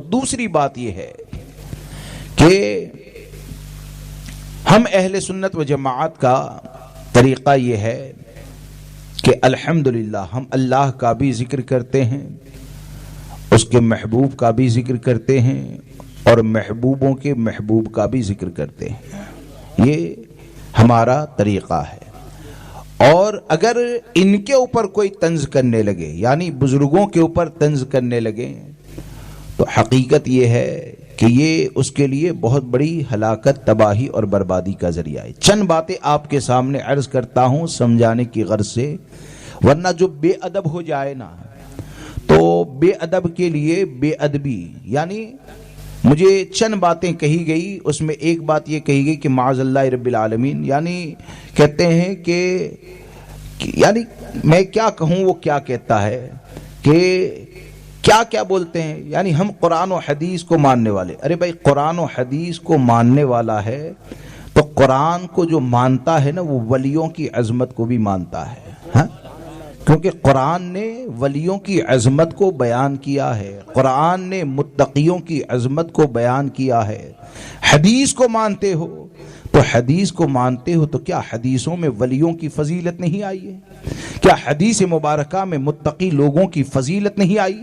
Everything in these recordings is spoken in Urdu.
دوسری بات یہ ہے کہ ہم اہل سنت و جماعت کا طریقہ یہ ہے کہ الحمدللہ ہم اللہ کا بھی ذکر کرتے ہیں، اس کے محبوب کا بھی ذکر کرتے ہیں، اور محبوبوں کے محبوب کا بھی ذکر کرتے ہیں۔ یہ ہمارا طریقہ ہے۔ اور اگر ان کے اوپر کوئی طنز کرنے لگے، یعنی بزرگوں کے اوپر طنز کرنے لگے، تو حقیقت یہ ہے کہ یہ اس کے لیے بہت بڑی ہلاکت، تباہی اور بربادی کا ذریعہ ہے۔ چند باتیں آپ کے سامنے عرض کرتا ہوں سمجھانے کی غرض سے، ورنہ جو بے ادب ہو جائے نا تو بے ادب کے لیے بے ادبی، یعنی مجھے چند باتیں کہی گئی، اس میں ایک بات یہ کہی گئی کہ معاذ اللہ رب العالمین، یعنی کہتے ہیں کہ یعنی میں کیا کہوں وہ کیا کہتا ہے کہ کیا کیا بولتے ہیں، یعنی ہم قرآن و حدیث کو ماننے والے۔ ارے بھائی قرآن و حدیث کو ماننے والا ہے تو قرآن کو جو مانتا ہے نا وہ ولیوں کی عظمت کو بھی مانتا ہے، ہاں؟ کیونکہ قرآن نے ولیوں کی عظمت کو بیان کیا ہے، قرآن نے متقیوں کی عظمت کو بیان کیا ہے۔ حدیث کو مانتے ہو تو حدیث کو مانتے ہو تو کیا حدیثوں میں ولیوں کی فضیلت نہیں آئی ہے؟ کیا حدیث مبارکہ میں متقی لوگوں کی فضیلت نہیں آئی؟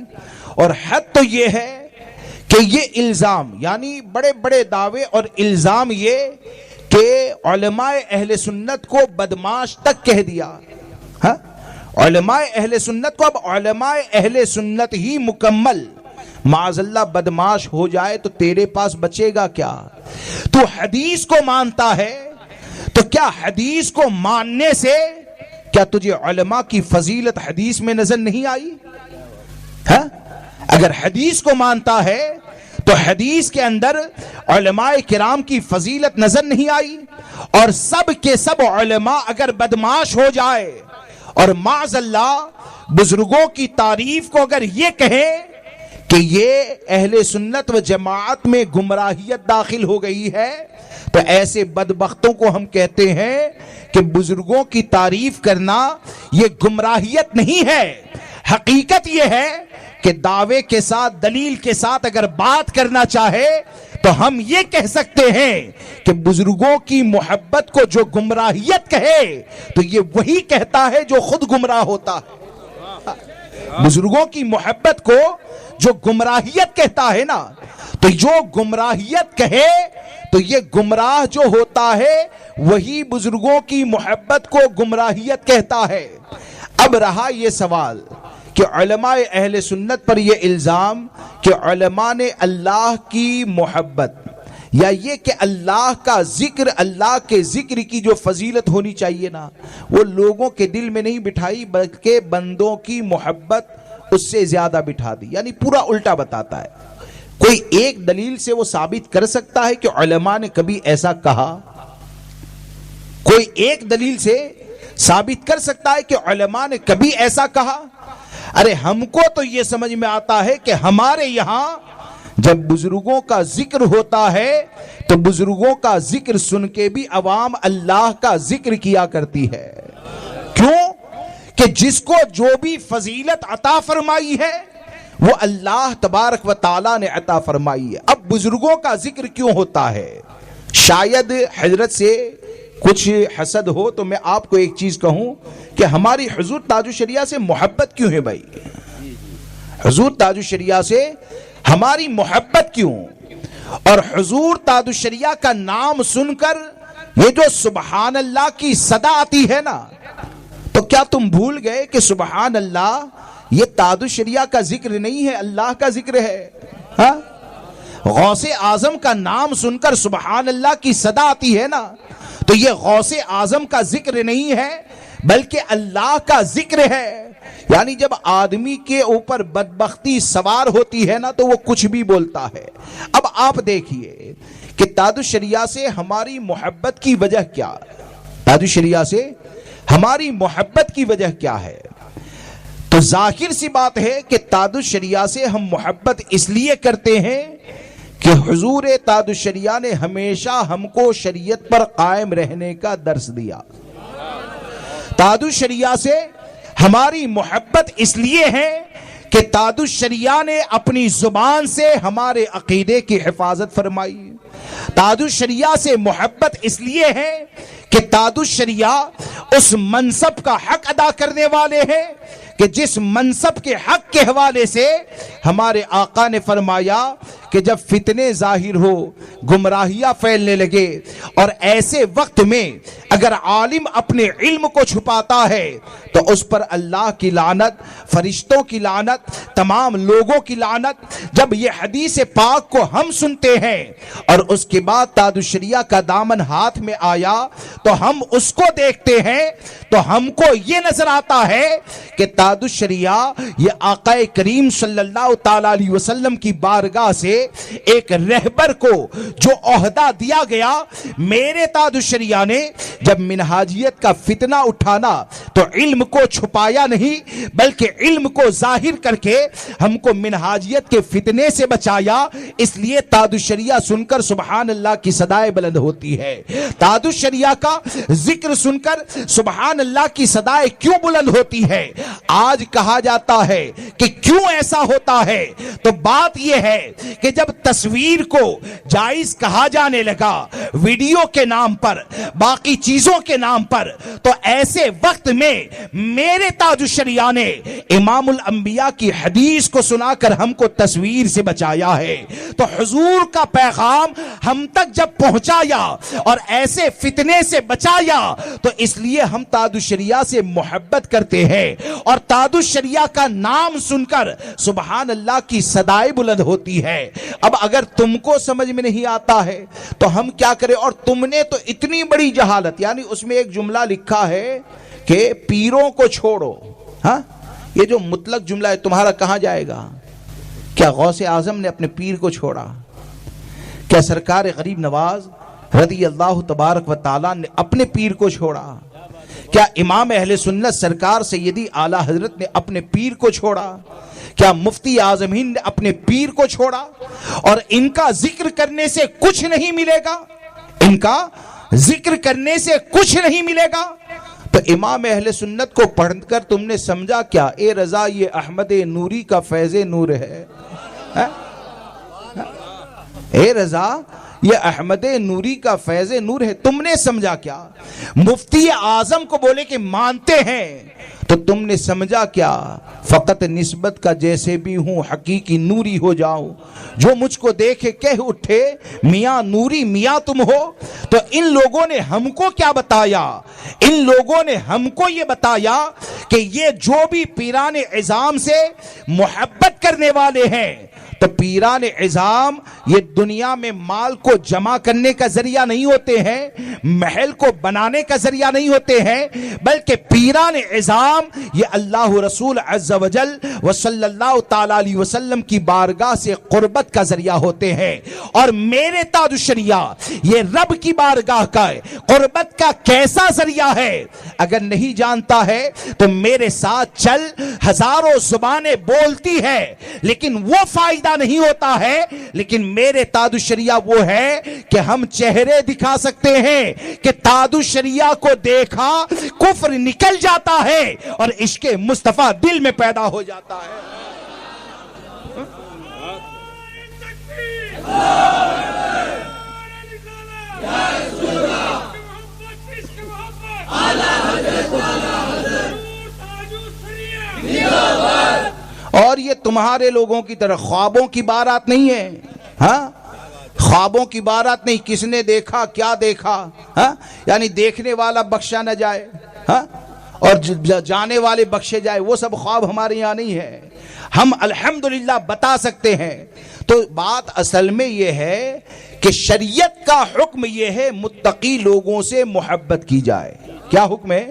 اور حد تو یہ ہے کہ یہ الزام، یعنی بڑے بڑے دعوے اور الزام یہ کہ علماء اہل سنت کو بدمعاش تک کہہ دیا، ہاں؟ علماء اہل سنت کو، اب علماء اہل سنت ہی مکمل معاذ اللہ بدمعاش ہو جائے تو تیرے پاس بچے گا کیا؟ تو حدیث کو مانتا ہے تو کیا حدیث کو ماننے سے کیا تجھے علماء کی فضیلت حدیث میں نظر نہیں آئی؟ ہاں؟ اگر حدیث کو مانتا ہے تو حدیث کے اندر علماء کرام کی فضیلت نظر نہیں آئی؟ اور سب کے سب علماء اگر بدمعاش ہو جائے اور معاذ اللہ بزرگوں کی تعریف کو اگر یہ کہے کہ یہ اہل سنت و جماعت میں گمراہیت داخل ہو گئی ہے، تو ایسے بدبختوں کو ہم کہتے ہیں کہ بزرگوں کی تعریف کرنا یہ گمراہیت نہیں ہے۔ حقیقت یہ ہے کہ دعوے کے ساتھ، دلیل کے ساتھ اگر بات کرنا چاہے تو ہم یہ کہہ سکتے ہیں کہ بزرگوں کی محبت کو جو گمراہیت کہے تو یہ وہی کہتا ہے جو خود گمراہ ہوتا ہے۔ بزرگوں کی محبت کو جو گمراہیت کہتا ہے نا، تو جو گمراہیت کہے تو یہ گمراہ جو ہوتا ہے وہی بزرگوں کی محبت کو گمراہیت کہتا ہے۔ اب رہا یہ سوال کہ علماء اہل سنت پر یہ الزام کہ علماء نے اللہ کی محبت یا یہ کہ اللہ کا ذکر، اللہ کے ذکر کی جو فضیلت ہونی چاہیے نا وہ لوگوں کے دل میں نہیں بٹھائی بلکہ بندوں کی محبت اس سے زیادہ بٹھا دی، یعنی پورا الٹا بتاتا ہے۔ کوئی ایک دلیل سے وہ ثابت کر سکتا ہے کہ علماء نے کبھی ایسا کہا؟ کوئی ایک دلیل سے ثابت کر سکتا ہے کہ علماء نے کبھی ایسا کہا؟ ارے ہم کو تو یہ سمجھ میں آتا ہے کہ ہمارے یہاں جب بزرگوں کا ذکر ہوتا ہے تو بزرگوں کا ذکر سن کے بھی عوام اللہ کا ذکر کیا کرتی ہے۔ کیوں؟ کہ جس کو جو بھی فضیلت عطا فرمائی ہے وہ اللہ تبارک و تعالیٰ نے عطا فرمائی ہے۔ اب بزرگوں کا ذکر کیوں ہوتا ہے؟ شاید حضرت سے کچھ حسد ہو تو میں آپ کو ایک چیز کہوں کہ ہماری حضور تاج الشریعہ سے محبت کیوں ہے بھائی؟ حضور تاج الشریعہ سے ہماری محبت کیوں؟ اور حضور تاج الشریعہ کا نام سن کر یہ جو سبحان اللہ کی صدا آتی ہے نا، تو کیا تم بھول گئے کہ سبحان اللہ یہ تاج الشریعہ کا ذکر نہیں ہے، اللہ کا ذکر ہے؟ ہاں؟ غوث اعظم کا نام سن کر سبحان اللہ کی صدا آتی ہے نا، تو یہ غوث اعظم کا ذکر نہیں ہے بلکہ اللہ کا ذکر ہے۔ یعنی جب آدمی کے اوپر بدبختی سوار ہوتی ہے نا تو وہ کچھ بھی بولتا ہے۔ اب آپ دیکھیے کہ تاج الشریعہ سے ہماری محبت کی وجہ کیا؟ تاج الشریعہ سے ہماری محبت کی وجہ کیا ہے؟ تو ظاہر سی بات ہے کہ تاج الشریعہ سے ہم محبت اس لیے کرتے ہیں کہ حضور تاج الشریعہ نے ہمیشہ ہم کو شریعت پر قائم رہنے کا درس دیا۔ تاج الشریعہ سے ہماری محبت اس لیے ہے کہ تاج الشریعہ نے اپنی زبان سے ہمارے عقیدے کی حفاظت فرمائی. تاج الشریعہ سے محبت اس لیے ہے کہ تاج الشریعہ اس منصب کا حق ادا کرنے والے ہیں کہ جس منصب کے حق کے حوالے سے ہمارے آقا نے فرمایا کہ جب فتنے ظاہر ہو، گمراہیاں پھیلنے لگے، اور ایسے وقت میں اگر عالم اپنے علم کو چھپاتا ہے تو اس پر اللہ کی لعنت، فرشتوں کی لعنت، تمام لوگوں کی لعنت. جب یہ حدیث پاک کو ہم سنتے ہیں اور اس کے بعد تاج الشریعہ کا دامن ہاتھ میں آیا تو ہم اس کو دیکھتے ہیں تو ہم کو یہ نظر آتا ہے کہ تاج الشریعہ یہ آقا کریم صلی اللہ تعالی علیہ وسلم کی بارگاہ سے ایک رہبر کو جو عہدہ دیا گیا. میرے تاج الشریعہ نے جب منہاجیت کا فتنہ اٹھانا تو علم کو چھپایا نہیں بلکہ علم کو ظاہر کر کے ہم کو منہاجیت کے فتنے سے بچایا. اس لیے تاج الشریعہ سن کر سبحان اللہ کی صدائے بلند ہوتی ہے. تاج الشریعہ کا ذکر سن کر سبحان اللہ کی صدائے کیوں بلند ہوتی ہے؟ آج کہا جاتا ہے کہ کیوں ایسا ہوتا ہے، تو بات یہ ہے کہ جب تصویر کو جائز کہا جانے لگا ویڈیو کے نام پر، باقی چیزوں کے نام پر، تو ایسے وقت میں میرے تاج الشریعہ نے امام الانبیاء کی حدیث کو سنا کر ہم کو تصویر سے بچایا ہے. تو حضور کا پیغام ہم تک جب پہنچایا اور ایسے فتنے سے بچایا تو اس لیے ہم تاج الشریعہ سے محبت کرتے ہیں، اور تاج الشریعہ کا نام سن کر سبحان اللہ کی صدائے بلند ہوتی ہے. اب اگر تم کو سمجھ میں نہیں آتا ہے تو ہم کیا کریں؟ اور تم نے تو اتنی بڑی جہالت، یعنی اس میں ایک جملہ لکھا ہے کہ پیروں کو چھوڑو. ہاں، یہ جو مطلق جملہ ہے تمہارا کہاں جائے گا؟ کیا غوث اعظم نے اپنے پیر کو چھوڑا؟ کیا سرکار غریب نواز رضی اللہ تبارک و تعالیٰ نے اپنے پیر کو چھوڑا؟ کیا امام اہل سنت سرکار سیدی اعلیٰ حضرت نے اپنے پیر کو چھوڑا؟ کیا مفتی اعظم ہند نے اپنے پیر کو چھوڑا؟ اور ان کا ذکر کرنے سے کچھ نہیں ملے گا، ان کا ذکر کرنے سے کچھ نہیں ملے گا. تو امام اہل سنت کو پڑھ کر تم نے سمجھا کیا؟ اے رضا یہ احمد نوری کا فیض نور ہے. اے رضا یہ احمد نوری کا فیض نور ہے. تم نے سمجھا کیا؟ مفتی اعظم کو بولے کہ مانتے ہیں تو تم نے سمجھا کیا؟ فقط نسبت کا جیسے بھی ہوں حقیقی نوری ہو جاؤں، جو مجھ کو دیکھے کہہ اٹھے میاں نوری میاں تم ہو. تو ان لوگوں نے ہم کو کیا بتایا؟ ان لوگوں نے ہم کو یہ بتایا کہ یہ جو بھی پیران عظام سے محبت کرنے والے ہیں تو پیران عظام یہ دنیا میں مال کو جمع کرنے کا ذریعہ نہیں ہوتے ہیں، محل کو بنانے کا ذریعہ نہیں ہوتے ہیں، بلکہ پیران عظام یہ اللہ رسول عز و جل و صلی اللہ تعالی علیہ وسلم کی بارگاہ سے قربت کا ذریعہ ہوتے ہیں. اور میرے تاج الشریعہ یہ رب کی بارگاہ کا قربت کا کیسا ذریعہ ہے؟ اگر نہیں جانتا ہے تو میرے ساتھ چل. ہزاروں زبانیں بولتی ہے لیکن وہ فائدہ نہیں ہوتا ہے، لیکن میرے تاج الشریعہ وہ ہے کہ ہم چہرے دکھا سکتے ہیں کہ تاج الشریعہ کو دیکھا کفر نکل جاتا ہے اور عشق مصطفیٰ دل میں پیدا ہو جاتا ہے. اور یہ تمہارے لوگوں کی طرح خوابوں کی بارات نہیں ہے. ہاں، خوابوں کی بارات نہیں. کس نے دیکھا، کیا دیکھا، ہاں، یعنی دیکھنے والا بخشا نہ جائے، ہاں، اور جانے والے بخشے جائے، وہ سب خواب ہمارے یہاں نہیں ہے. ہم الحمدللہ بتا سکتے ہیں. تو بات اصل میں یہ ہے کہ شریعت کا حکم یہ ہے متقی لوگوں سے محبت کی جائے. کیا حکم ہے؟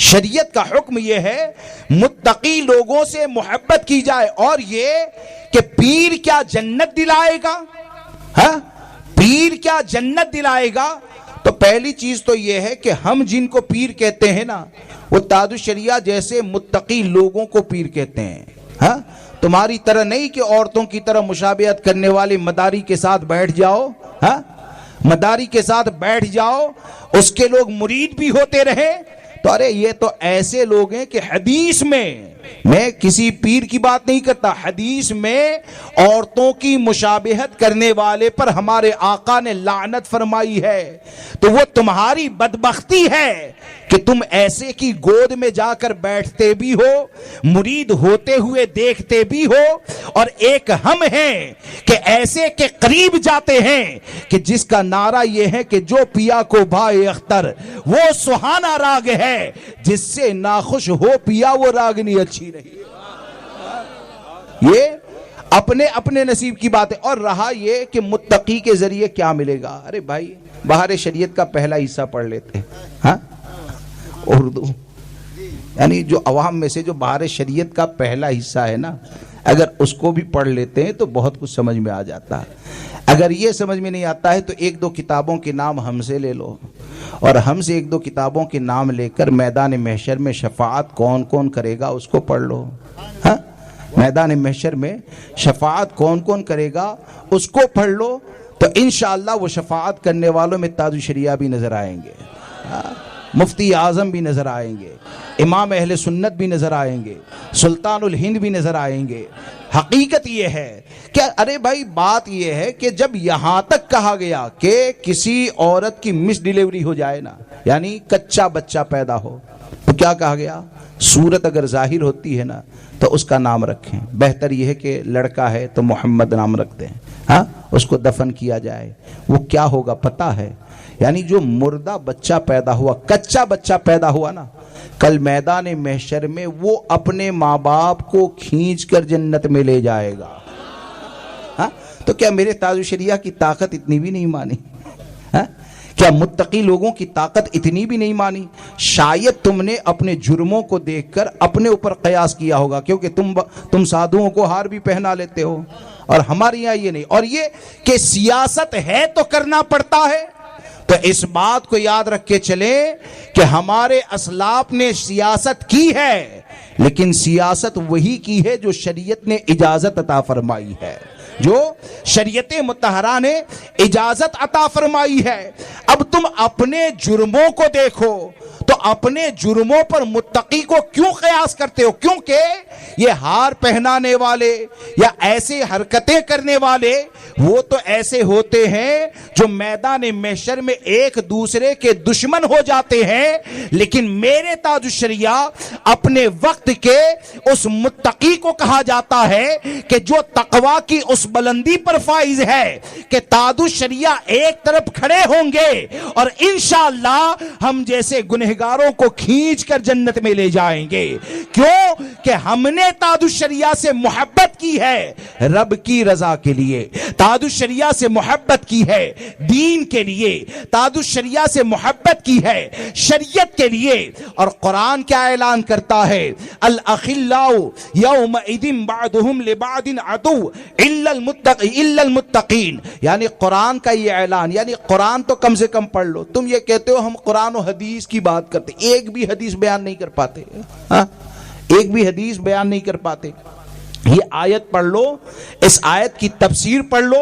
شریعت کا حکم یہ ہے متقی لوگوں سے محبت کی جائے. اور یہ کہ پیر کیا جنت دلائے گا؟ ہاں، پیر کیا جنت دلائے گا؟ تو پہلی چیز تو یہ ہے کہ ہم جن کو پیر کہتے ہیں نا وہ تاج الشریعہ جیسے متقی لوگوں کو پیر کہتے ہیں. ہاں، تمہاری طرح نہیں کہ عورتوں کی طرح مشابہت کرنے والے مداری کے ساتھ بیٹھ جاؤ. ہاں، مداری کے ساتھ بیٹھ جاؤ، اس کے لوگ مرید بھی ہوتے رہے تو ارے یہ تو ایسے لوگ ہیں کہ حدیث میں کسی پیر کی بات نہیں کرتا، حدیث میں عورتوں کی مشابہت کرنے والے پر ہمارے آقا نے لعنت فرمائی ہے۔ تو وہ تمہاری بدبختی ہے کہ تم ایسے کی گود میں جا کر بیٹھتے بھی ہو، مرید ہوتے ہوئے دیکھتے بھی ہو، اور ایک ہم ہیں کہ ایسے کے قریب جاتے ہیں کہ جس کا نعرہ یہ ہے کہ جو پیا کو بھائے اختر وہ سہانا راگ ہے، جس سے ناخوش ہو پیا وہ راگنی اچھی رہی۔ یہ اپنے اپنے نصیب کی بات ہے۔ اور رہا یہ کہ متقی کے ذریعے کیا ملے گا، ارے بھائی بہار شریعت کا پہلا حصہ پڑھ لیتے ہیں، ہاں اردو، یعنی جو عوام میں سے جو بہار شریعت کا پہلا حصہ ہے نا، اگر اس کو بھی پڑھ لیتے ہیں تو بہت کچھ سمجھ میں آ جاتا ہے۔ اگر یہ سمجھ میں نہیں آتا ہے تو ایک دو کتابوں کے نام ہم سے لے لو، اور ہم سے ایک دو کتابوں کے نام لے کر میدان محشر میں شفاعت کون کون کرے گا اس کو پڑھ لو، ہاں میدان محشر میں شفاعت کون کون کرے گا اس کو پڑھ لو، تو انشاءاللہ وہ شفاعت کرنے والوں میں تاج الشریعہ بھی نظر آئیں گے، مفتی اعظم بھی نظر آئیں گے، امام اہل سنت بھی نظر آئیں گے، سلطان الہند بھی نظر آئیں گے۔ حقیقت یہ ہے کہ ارے بھائی بات یہ ہے کہ جب یہاں تک کہا گیا کہ کسی عورت کی مس ڈیلیوری ہو جائے نا، یعنی کچا بچہ پیدا ہو، تو کیا کہا گیا؟ صورت اگر ظاہر ہوتی ہے نا تو اس کا نام رکھیں، بہتر یہ ہے کہ لڑکا ہے تو محمد نام رکھ دیں، ہاں اس کو دفن کیا جائے۔ وہ کیا ہوگا پتہ ہے؟ یعنی جو مردہ بچہ پیدا ہوا، کچا بچہ پیدا ہوا نا، کل میدان محشر میں وہ اپنے ماں باپ کو کھینچ کر جنت میں لے جائے گا۔ ہاں تو کیا میرے تاج الشریعہ کی طاقت اتنی بھی نہیں مانی؟ ہاں کیا متقی لوگوں کی طاقت اتنی بھی نہیں مانی؟ شاید تم نے اپنے جرموں کو دیکھ کر اپنے اوپر قیاس کیا ہوگا، کیونکہ تم سادھوؤں کو ہار بھی پہنا لیتے ہو، اور ہمارے یہاں یہ نہیں۔ اور یہ کہ سیاست ہے تو کرنا پڑتا ہے، تو اس بات کو یاد رکھ کے چلیں کہ ہمارے اسلاف نے سیاست کی ہے، لیکن سیاست وہی کی ہے جو شریعت نے اجازت عطا فرمائی ہے، جو شریعت مطہرہ نے اجازت عطا فرمائی ہے۔ اب تم اپنے جرموں کو دیکھو تو اپنے جرموں پر متقی کو کیوں قیاس کرتے ہو؟ کیونکہ یہ ہار پہنانے والے یا ایسے حرکتیں کرنے والے وہ تو ایسے ہوتے ہیں جو میدان محشر میں ایک دوسرے کے دشمن ہو جاتے ہیں، لیکن میرے تاج الشریعہ اپنے وقت کے اس متقی کو کہا جاتا ہے کہ جو تقوی کی اس بلندی پر فائز ہے کہ تاج الشریعہ ایک طرف کھڑے ہوں گے اور انشاءاللہ ہم جیسے گنہگاروں کو کھینچ کر جنت میں لے جائیں گے۔ کیوں کہ ہم نے تاج الشریعہ سے محبت کی ہے رب کی رضا کے لیے، تاج الشریعہ سے محبت کی ہے دین کے لیے، تاج الشریعہ سے محبت کی ہے شریعت کے لیے۔ اور قرآن کیا اعلان کرتا ہے؟ الاخلاء یومئذ بعضهم لبعض عدو الا المتقین، یعنی قرآن کا یہ اعلان، یعنی قرآن تو کم سے کم پڑھ لو۔ تم یہ کہتے ہو ہم قرآن و حدیث کی بات کرتے، ایک بھی حدیث بیان نہیں کر پاتے، ہاں ایک بھی حدیث بیان نہیں کر پاتے۔ یہ آیت پڑھ لو، اس آیت کی تفسیر پڑھ لو،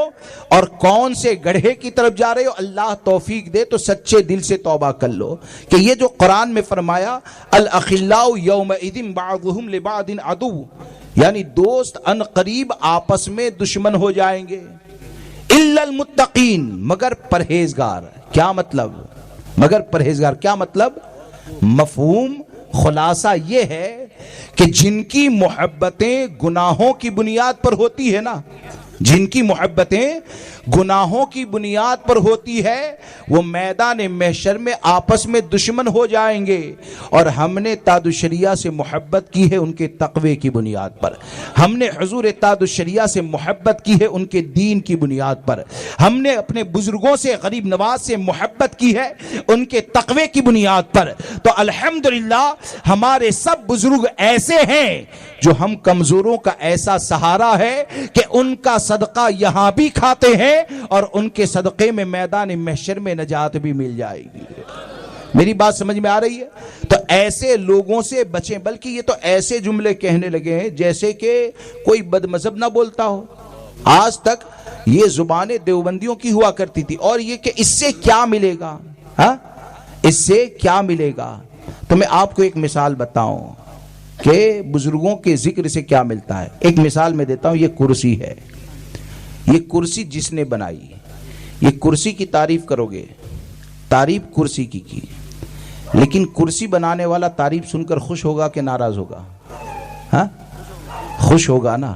اور کون سے گڑھے کی طرف جا رہے ہو اللہ توفیق دے تو سچے دل سے توبہ کر لو کہ یہ جو قرآن میں فرمایا الاخلاء یومئذ بعضهم لبعض عدو، یعنی دوست ان قریب آپس میں دشمن ہو جائیں گے، الا المتقین مگر پرہیزگار۔ کیا مطلب؟ مگر پرہیزگار کیا مطلب؟ مفہوم خلاصہ یہ ہے کہ جن کی محبتیں گناہوں کی بنیاد پر ہوتی ہے نا، جن کی محبتیں گناہوں کی بنیاد پر ہوتی ہے وہ میدان محشر میں آپس میں دشمن ہو جائیں گے، اور ہم نے تاج الشریعہ سے محبت کی ہے ان کے تقوی کی بنیاد پر، ہم نے حضور تاج الشریعہ سے محبت کی ہے ان کے دین کی بنیاد پر، ہم نے اپنے بزرگوں سے غریب نواز سے محبت کی ہے ان کے تقوی کی بنیاد پر۔ تو الحمدللہ ہمارے سب بزرگ ایسے ہیں جو ہم کمزوروں کا ایسا سہارا ہے کہ ان کا صدقہ یہاں بھی کھاتے ہیں اور ان کے صدقے میں میدان محشر میں نجات بھی مل جائے گی۔ میری بات سمجھ میں آ رہی ہے؟ تو ایسے لوگوں سے بچیں، بلکہ یہ تو ایسے جملے کہنے لگے ہیں جیسے کہ کوئی بد مذہب نہ بولتا ہو۔ آج تک یہ زبانیں دیوبندیوں کی ہوا کرتی تھی، اور یہ کہ اس سے کیا ملے گا، ہاں اس سے کیا ملے گا؟ تو میں آپ کو ایک مثال بتاؤں کہ بزرگوں کے ذکر سے کیا ملتا ہے. ایک مثال میں دیتا ہوں. یہ کرسی ہے, یہ کرسی جس نے بنائی, یہ کرسی کی تعریف کرو گے, تعریف کرسی کی, لیکن کرسی بنانے والا تعریف سن کر خوش ہوگا کہ ناراض ہوگا؟ ہاں, خوش ہوگا نا.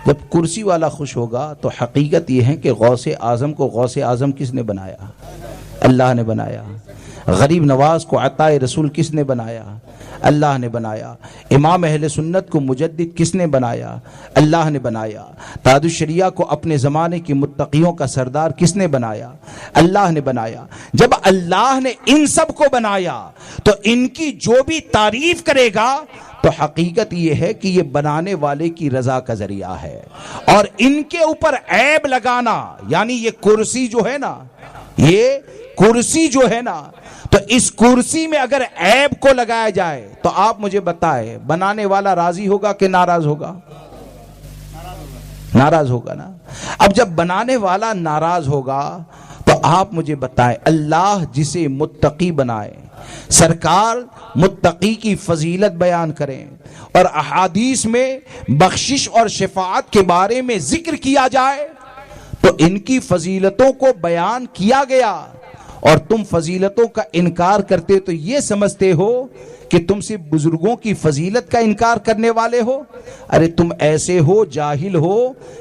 جب کرسی والا خوش ہوگا تو حقیقت یہ ہے کہ غوث اعظم کو غوث اعظم کس نے بنایا؟ اللہ نے بنایا. غریب نواز کو عطا رسول کس نے بنایا؟ اللہ نے بنایا. امام اہل سنت کو مجدد کس نے بنایا؟ اللہ نے بنایا. تاج الشریعہ کو اپنے زمانے کی متقیوں کا سردار کس نے بنایا؟ اللہ نے بنایا. جب اللہ نے ان سب کو بنایا تو ان کی جو بھی تعریف کرے گا تو حقیقت یہ ہے کہ یہ بنانے والے کی رضا کا ذریعہ ہے. اور ان کے اوپر عیب لگانا, یعنی یہ کرسی جو ہے نا, یہ کرسی جو ہے نا, تو اس کرسی میں اگر عیب کو لگایا جائے تو آپ مجھے بتائیں بنانے والا راضی ہوگا کہ ناراض ہوگا؟ ناراض ہوگا نا. اب جب بنانے والا ناراض ہوگا تو آپ مجھے بتائیں اللہ جسے متقی بنائے, سرکار متقی کی فضیلت بیان کریں اور احادیث میں بخشش اور شفاعت کے بارے میں ذکر کیا جائے تو ان کی فضیلتوں کو بیان کیا گیا اور تم فضیلتوں کا انکار کرتے تو یہ سمجھتے ہو کہ تم سے بزرگوں کی فضیلت کا انکار کرنے والے ہو. ارے تم ایسے ہو جاہل ہو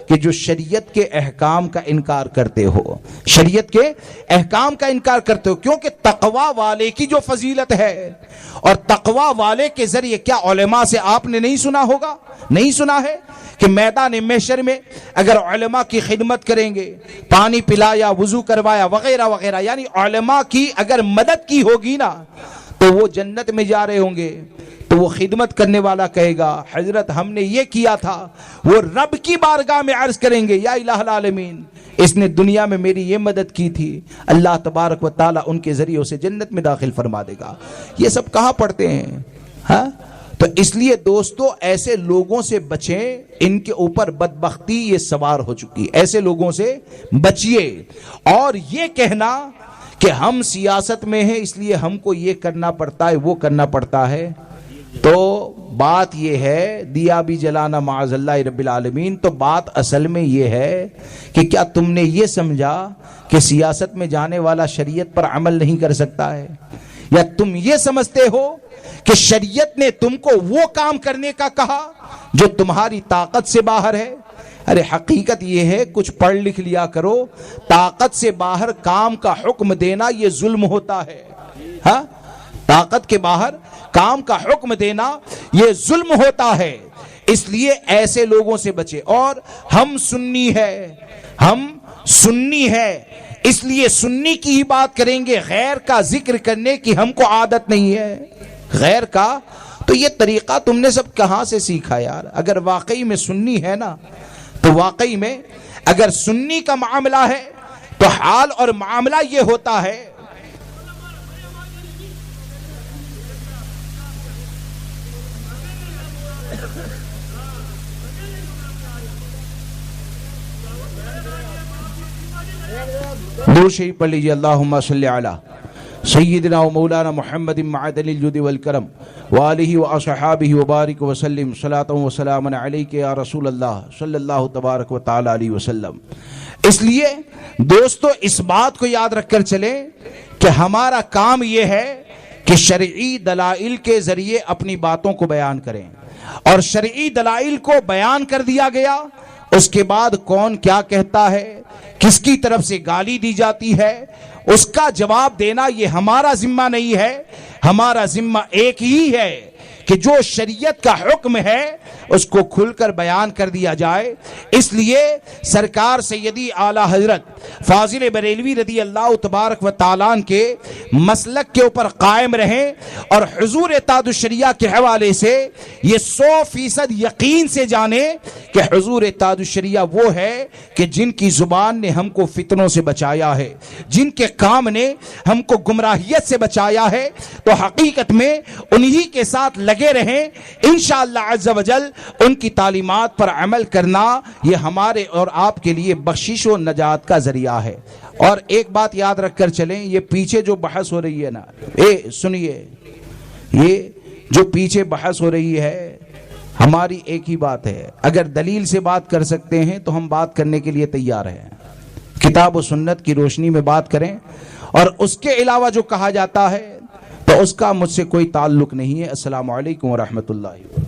کہ جو شریعت کے احکام کا انکار کرتے ہو, شریعت کے احکام کا انکار کرتے ہو. کیونکہ تقوی والے کی جو فضیلت ہے, اور تقوی والے کے ذریعے کیا علماء سے آپ نے نہیں سنا ہوگا؟ نہیں سنا ہے کہ میدان محشر میں اگر علماء کی خدمت کریں گے, پانی پلایا, وضو کروایا وغیرہ وغیرہ, یعنی علماء کی اگر مدد کی ہوگی نا تو وہ جنت میں جا رہے ہوں گے تو وہ خدمت کرنے والا کہے گا حضرت ہم نے یہ کیا تھا. وہ رب کی بارگاہ میں عرض کریں گے یا الہ العالمین اس نے دنیا میں میری یہ مدد کی تھی. اللہ تبارک و تعالیٰ ان کے ذریعے اسے جنت میں داخل فرما دے گا. یہ سب کہاں پڑھتے ہیں؟ ہاں, تو اس لیے دوستو ایسے لوگوں سے بچیں, ان کے اوپر بدبختی یہ سوار ہو چکی. ایسے لوگوں سے بچیے. اور یہ کہنا کہ ہم سیاست میں ہیں اس لیے ہم کو یہ کرنا پڑتا ہے وہ کرنا پڑتا ہے, تو بات یہ ہے دیا بھی جلانا معاذ اللہ رب العالمین. تو بات اصل میں یہ ہے کہ کیا تم نے یہ سمجھا کہ سیاست میں جانے والا شریعت پر عمل نہیں کر سکتا ہے, یا تم یہ سمجھتے ہو کہ شریعت نے تم کو وہ کام کرنے کا کہا جو تمہاری طاقت سے باہر ہے؟ ارے حقیقت یہ ہے کچھ پڑھ لکھ لیا کرو. طاقت سے باہر کام کا حکم دینا یہ ظلم ہوتا ہے. ہاں, طاقت کے باہر کام کا حکم دینا یہ ظلم ہوتا ہے. اس لیے ایسے لوگوں سے بچے. اور ہم سنی ہے, ہم سنی ہے اس لیے سنی کی ہی بات کریں گے, غیر کا ذکر کرنے کی ہم کو عادت نہیں ہے. غیر کا تو یہ طریقہ تم نے سب کہاں سے سیکھا یار؟ اگر واقعی میں سنی ہے نا تو واقعی میں اگر سنی کا معاملہ ہے تو حال اور معاملہ یہ ہوتا ہے دو شریف پڑھ لیجیے. اللہم صلی علی سیدنا و مولانا محمد معدن الجود والکرم وآلہ و اصحابہ وبارک وسلم صلاۃ و سلام علیک یا رسول اللہ صلی اللہ تبارک و تعالی علیہ وسلم. اس لیے دوستو اس بات کو یاد رکھ کر چلیں کہ ہمارا کام یہ ہے کہ شرعی دلائل کے ذریعے اپنی باتوں کو بیان کریں, اور شرعی دلائل کو بیان کر دیا گیا اس کے بعد کون کیا کہتا ہے, کس کی طرف سے گالی دی جاتی ہے, اس کا جواب دینا یہ ہمارا ذمہ نہیں ہے. ہمارا ذمہ ایک ہی ہے کہ جو شریعت کا حکم ہے اس کو کھل کر بیان کر دیا جائے. اس لیے سرکار سیدی اعلیٰ حضرت فاضل بریلوی رضی اللہ تبارک و تعالیٰ کے مسلک کے اوپر قائم رہیں, اور حضور تاج الشریعہ کے حوالے سے یہ 100% یقین سے جانے کہ حضور تاج الشریعہ وہ ہے کہ جن کی زبان نے ہم کو فتنوں سے بچایا ہے, جن کے کام نے ہم کو گمراہیت سے بچایا ہے. تو حقیقت میں انہی کے ساتھ لگے رہیں. انشاءاللہ عز و جل ان کی تعلیمات پر عمل کرنا یہ ہمارے اور آپ کے لیے بخشش و نجات کا ذریعہ ہے. اور ایک بات یاد رکھ کر چلیں, یہ پیچھے جو بحث ہو رہی ہے نا, سنیے, یہ جو پیچھے بحث ہو رہی ہے ہماری ایک ہی بات ہے، اگر دلیل سے بات کر سکتے ہیں تو ہم بات کرنے کے لیے تیار ہیں، کتاب و سنت کی روشنی میں بات کریں، اور اس کے علاوہ جو کہا جاتا ہے تو اس کا مجھ سے کوئی تعلق نہیں ہے۔ السلام علیکم ورحمۃ اللہ۔